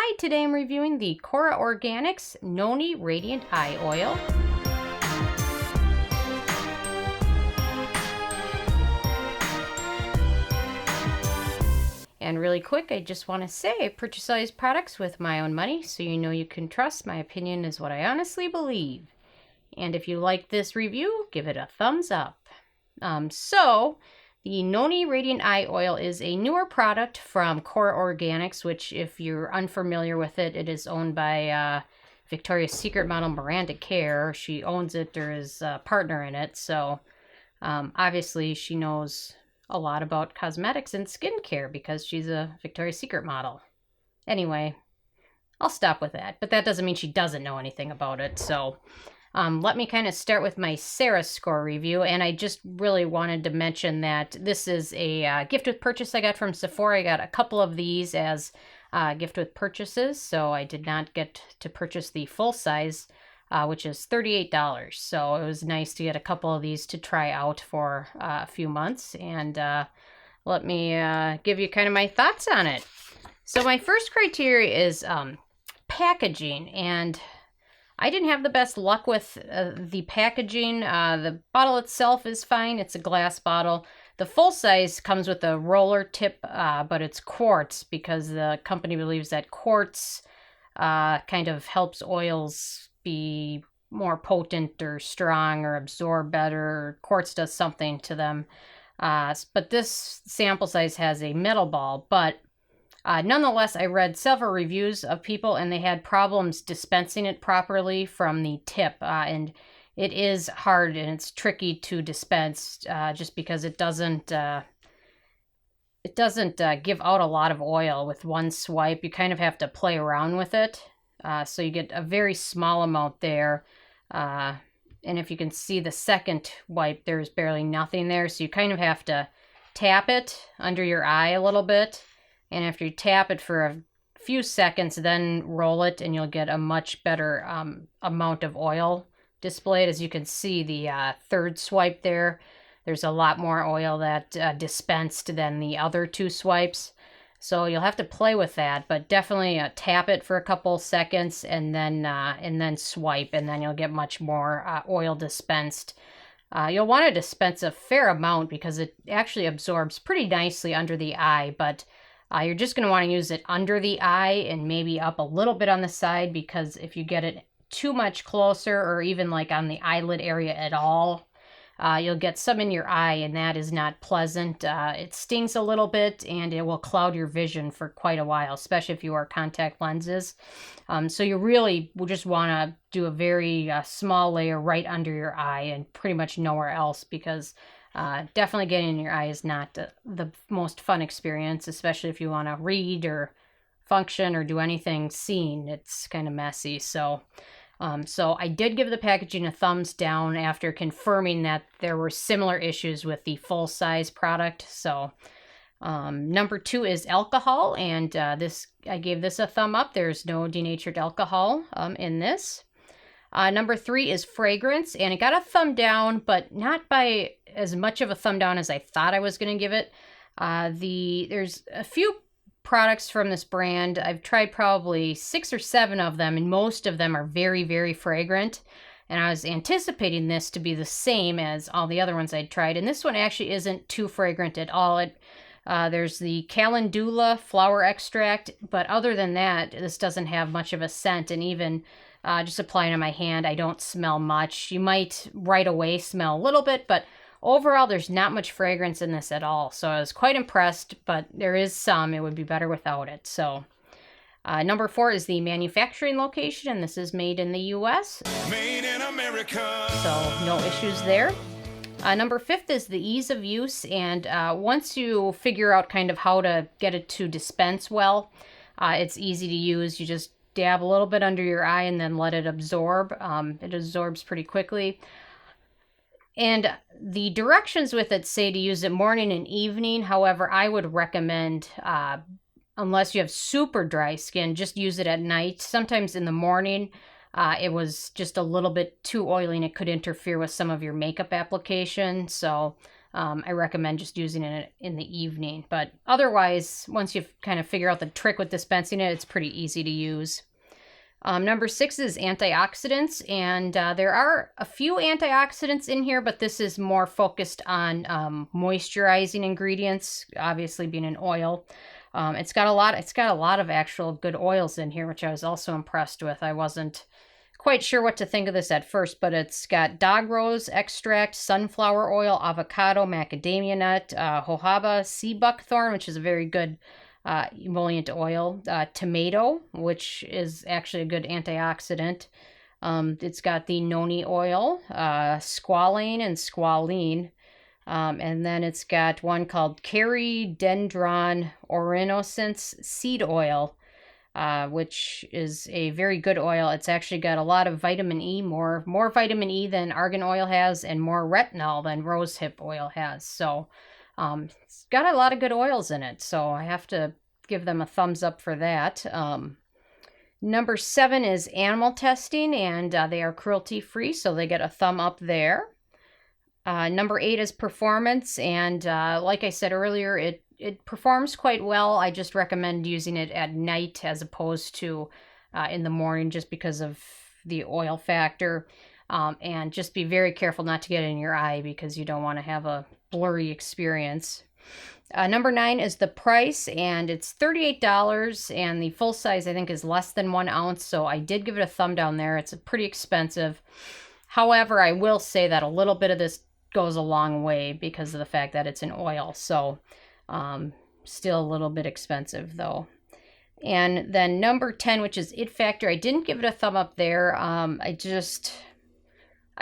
Hi, today I'm reviewing the Kora Organics Noni Radiant Eye Oil. And really quick, I just want to say I purchase all these products with my own money, so you know you can trust my opinion is what I honestly believe. And if you like this review, give it a thumbs up. The Noni Radiant Eye Oil is a newer product from Kora Organics, which, if you're unfamiliar with it, it is owned by Victoria's Secret model Miranda Kerr. She owns it, or is a partner in it, so obviously she knows a lot about cosmetics and skincare because she's a Victoria's Secret model. Anyway, I'll stop with that, but that doesn't mean she doesn't know anything about it, so let me kind of start with my Sarah score review, and I just really wanted to mention that this is a gift with purchase I got from Sephora. I got a couple of these as gift with purchases, so I did not get to purchase the full size, which is $38. So it was nice to get a couple of these to try out for a few months, and let me give you kind of my thoughts on it. So my first criteria is packaging, and I didn't have the best luck with the packaging. The bottle itself is fine. It's a glass bottle. The full size comes with a roller tip, but it's quartz because the company believes that quartz kind of helps oils be more potent or strong or absorb better. Quartz does something to them. But this sample size has a metal ball, but nonetheless, I read several reviews of people, and they had problems dispensing it properly from the tip, and it is hard and it's tricky to dispense just because it doesn't give out a lot of oil with one swipe. You kind of have to play around with it, so you get a very small amount there, and if you can see the second wipe, there's barely nothing there, so you kind of have to tap it under your eye a little bit. And after you tap it for a few seconds, then roll it, and you'll get a much better amount of oil displayed. As you can see, the third swipe there's a lot more oil that dispensed than the other two swipes. So you'll have to play with that, but definitely tap it for a couple seconds and then swipe, and then you'll get much more oil dispensed. You'll want to dispense a fair amount because it actually absorbs pretty nicely under the eye, but you're just going to want to use it under the eye and maybe up a little bit on the side, because if you get it too much closer or even like on the eyelid area at all, you'll get some in your eye, and that is not pleasant. It stings a little bit, and it will cloud your vision for quite a while, especially if you wear contact lenses. So you really will just want to do a very small layer right under your eye and pretty much nowhere else, because definitely getting in your eye is not the most fun experience, especially if you want to read or function or do anything seen. It's kind of messy. So I did give the packaging a thumbs down after confirming that there were similar issues with the full-size product. So number 2 is alcohol, and I gave this a thumb up. There's no denatured alcohol in this. Number 3 is fragrance, and it got a thumb down, but not by as much of a thumb down as I thought I was going to give it. There's a few products from this brand. I've tried probably 6 or 7 of them, and most of them are very, very fragrant. And I was anticipating this to be the same as all the other ones I'd tried, and this one actually isn't too fragrant at all. There's the calendula flower extract, but other than that, this doesn't have much of a scent, and even just applying on my hand, I don't smell much. You might right away smell a little bit, but overall, there's not much fragrance in this at all. So I was quite impressed, but there is some. It would be better without it. So number 4 is the manufacturing location, and this is made in the U.S. Made in America. So no issues there. Number 5 is the ease of use, and once you figure out kind of how to get it to dispense well, it's easy to use. You just dab a little bit under your eye and then let it absorb. It absorbs pretty quickly. And the directions with it say to use it morning and evening. However, I would recommend, unless you have super dry skin, just use it at night. Sometimes in the morning, it was just a little bit too oily and it could interfere with some of your makeup application. So I recommend just using it in the evening. But otherwise, once you kind of figure out the trick with dispensing it, it's pretty easy to use. Number 6 is antioxidants, and there are a few antioxidants in here, but this is more focused on moisturizing ingredients, obviously being an oil. It's got a lot of actual good oils in here, which I was also impressed with. I wasn't quite sure what to think of this at first, but it's got dog rose extract, sunflower oil, avocado, macadamia nut, jojoba, sea buckthorn, which is a very good emollient oil, tomato, which is actually a good antioxidant. It's got the noni oil, squalane and squalene, and then it's got one called Dendron orinosense seed oil, which is a very good oil. It's actually got a lot of vitamin E, more vitamin E than argan oil has, and more retinol than rosehip oil has. So it's got a lot of good oils in it, so I have to give them a thumbs up for that. Number 7 is animal testing, and they are cruelty-free, so they get a thumb up there. Number 8 is performance, and like I said earlier, it performs quite well. I just recommend using it at night as opposed to in the morning, just because of the oil factor. And just be very careful not to get it in your eye, because you don't want to have a blurry experience. Number 9 is the price, and it's $38, and the full size I think is less than 1 ounce, so I did give it a thumb down there. It's pretty expensive. However, I will say that a little bit of this goes a long way because of the fact that it's an oil, so still a little bit expensive though. And then number 10, which is It Factor, I didn't give it a thumb up there. I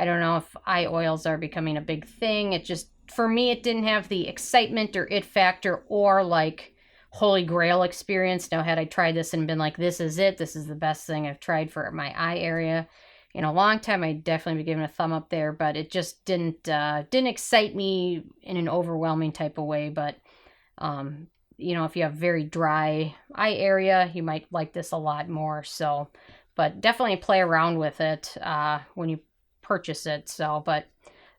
don't know if eye oils are becoming a big thing. It just, for me, it didn't have the excitement or it factor or like holy grail experience. Now, had I tried this and been like, this is it, this is the best thing I've tried for my eye area in a long time, I'd definitely be giving a thumb up there, but it just didn't excite me in an overwhelming type of way. But if you have very dry eye area, you might like this a lot more. So, but definitely play around with it when you purchase it. So, but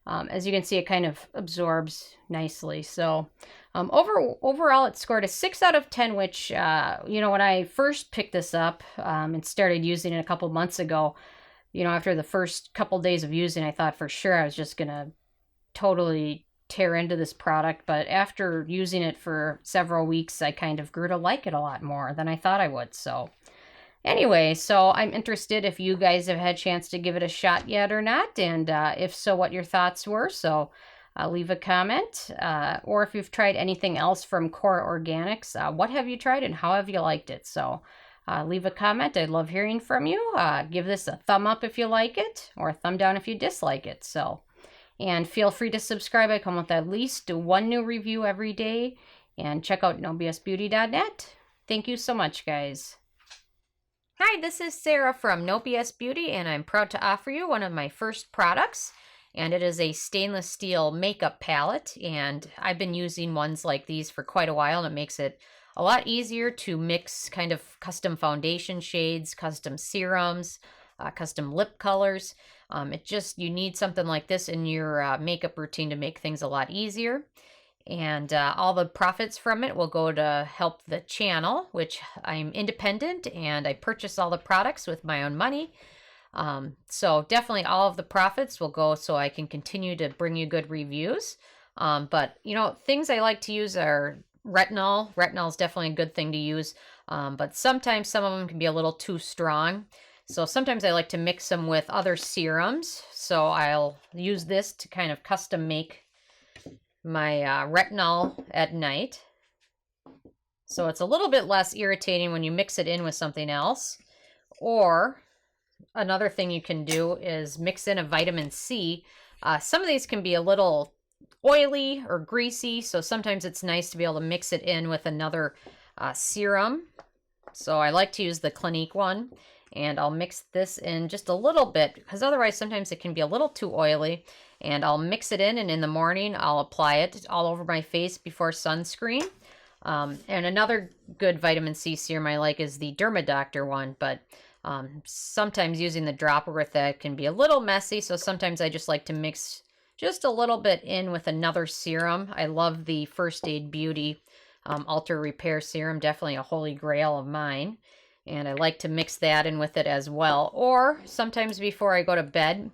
as you can see, it kind of absorbs nicely. So overall, it scored a 6 out of 10, which, when I first picked this up and started using it a couple months ago, after the first couple days of using, I thought for sure I was just going to totally tear into this product. But after using it for several weeks, I kind of grew to like it a lot more than I thought I would. So anyway, so I'm interested if you guys have had a chance to give it a shot yet or not, and if so, what your thoughts were. So leave a comment, or if you've tried anything else from Kora Organics, what have you tried and how have you liked it? So leave a comment. I'd love hearing from you. Give this a thumb up if you like it, or a thumb down if you dislike it. So, and feel free to subscribe. I come with at least 1 new review every day, and check out nobsbeauty.net. Thank you so much, guys. Hi, this is Sarah from No BS Beauty, and I'm proud to offer you one of my first products, and it is a stainless steel makeup palette, and I've been using ones like these for quite a while, and it makes it a lot easier to mix kind of custom foundation shades, custom serums, custom lip colors. You need something like this in your makeup routine to make things a lot easier. And all the profits from it will go to help the channel, which I'm independent and I purchase all the products with my own money. So definitely all of the profits will go so I can continue to bring you good reviews. But things I like to use are retinol. Retinol is definitely a good thing to use. But sometimes some of them can be a little too strong. So sometimes I like to mix them with other serums. So I'll use this to kind of custom make my retinol at night. So it's a little bit less irritating when you mix it in with something else. Or another thing you can do is mix in a vitamin C. Some of these can be a little oily or greasy, so sometimes it's nice to be able to mix it in with another serum. So I like to use the Clinique one, and I'll mix this in just a little bit because otherwise sometimes it can be a little too oily. And I'll mix it in, and in the morning I'll apply it all over my face before sunscreen. And another good vitamin C serum I like is the Dermadoctor one, but sometimes using the dropper with that can be a little messy, so sometimes I just like to mix just a little bit in with another serum. I love the First Aid Beauty Ultra Repair Serum, definitely a holy grail of mine. And I like to mix that in with it as well. Or sometimes before I go to bed,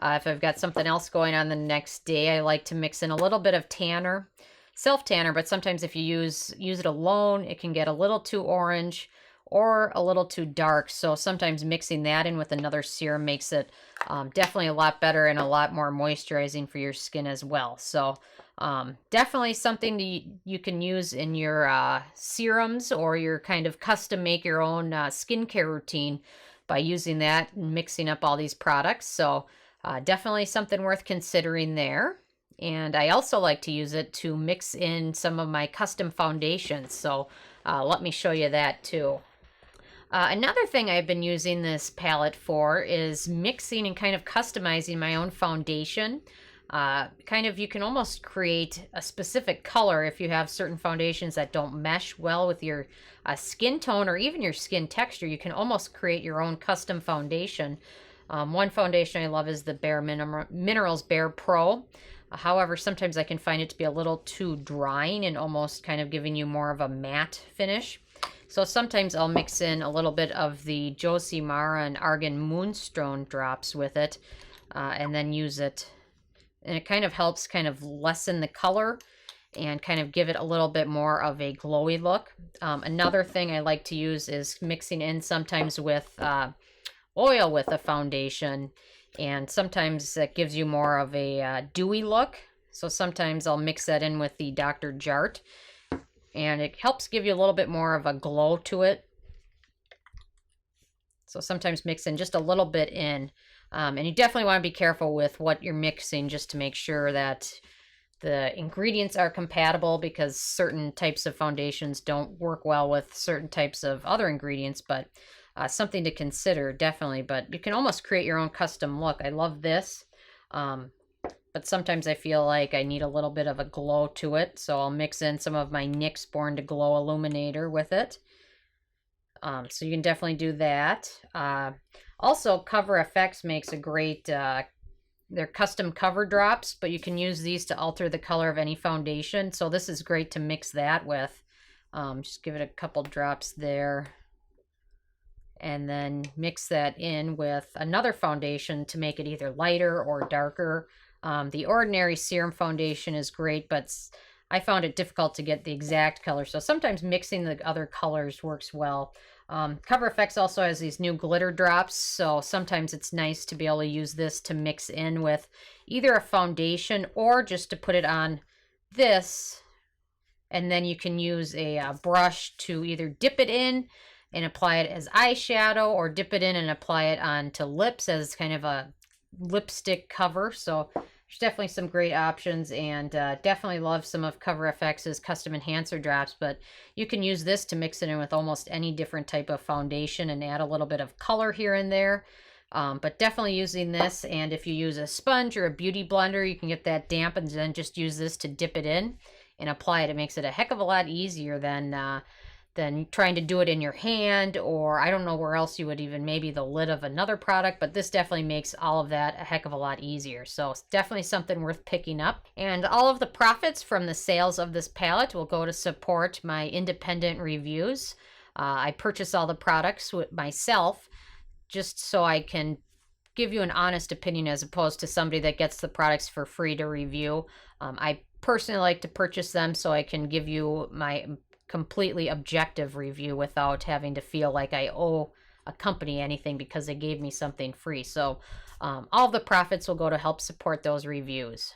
if I've got something else going on the next day, I like to mix in a little bit of tanner, self-tanner, but sometimes if you use it alone, it can get a little too orange or a little too dark. So sometimes mixing that in with another serum makes it definitely a lot better and a lot more moisturizing for your skin as well. So definitely something you can use in your serums, or your kind of custom make your own skincare routine by using that and mixing up all these products. So definitely something worth considering there. And I also like to use it to mix in some of my custom foundations. So let me show you that too. Another thing I've been using this palette for is mixing and kind of customizing my own foundation. You can almost create a specific color if you have certain foundations that don't mesh well with your skin tone or even your skin texture. You can almost create your own custom foundation. One foundation I love is the Bare Minerals Bare Pro. However, sometimes I can find it to be a little too drying and almost kind of giving you more of a matte finish. So sometimes I'll mix in a little bit of the Josie Mara and Argan Moonstone drops with it, and then use it. And it kind of helps kind of lessen the color and kind of give it a little bit more of a glowy look. Another thing I like to use is mixing in sometimes with oil with a foundation, and sometimes that gives you more of a dewy look. So sometimes I'll mix that in with the Dr. Jart, and it helps give you a little bit more of a glow to it. So sometimes mix in just a little bit in. And you definitely want to be careful with what you're mixing, just to make sure that the ingredients are compatible, because certain types of foundations don't work well with certain types of other ingredients. But something to consider, definitely. But you can almost create your own custom look. I love this. But sometimes I feel like I need a little bit of a glow to it. So I'll mix in some of my NYX Born to Glow Illuminator with it. So you can definitely do that. Also, Cover FX makes a great, they're custom cover drops, but you can use these to alter the color of any foundation. So this is great to mix that with. Just give it a couple drops there. And then mix that in with another foundation to make it either lighter or darker. The Ordinary Serum Foundation is great, but I found it difficult to get the exact color. So sometimes mixing the other colors works well. Cover FX also has these new glitter drops, so sometimes it's nice to be able to use this to mix in with either a foundation or just to put it on this, and then you can use a brush to either dip it in and apply it as eyeshadow, or dip it in and apply it onto lips as kind of a lipstick cover. So there's definitely some great options, and definitely love some of Cover FX's custom enhancer drops, but you can use this to mix it in with almost any different type of foundation and add a little bit of color here and there. But definitely using this, and if you use a sponge or a beauty blender, you can get that damp and then just use this to dip it in and apply it. It makes it a heck of a lot easier than trying to do it in your hand, or I don't know where else you would even, maybe the lid of another product, but this definitely makes all of that a heck of a lot easier. So it's definitely something worth picking up. And all of the profits from the sales of this palette will go to support my independent reviews. I purchase all the products myself just so I can give you an honest opinion, as opposed to somebody that gets the products for free to review. I personally like to purchase them so I can give you my completely objective review without having to feel like I owe a company anything because they gave me something free. So all of the profits will go to help support those reviews.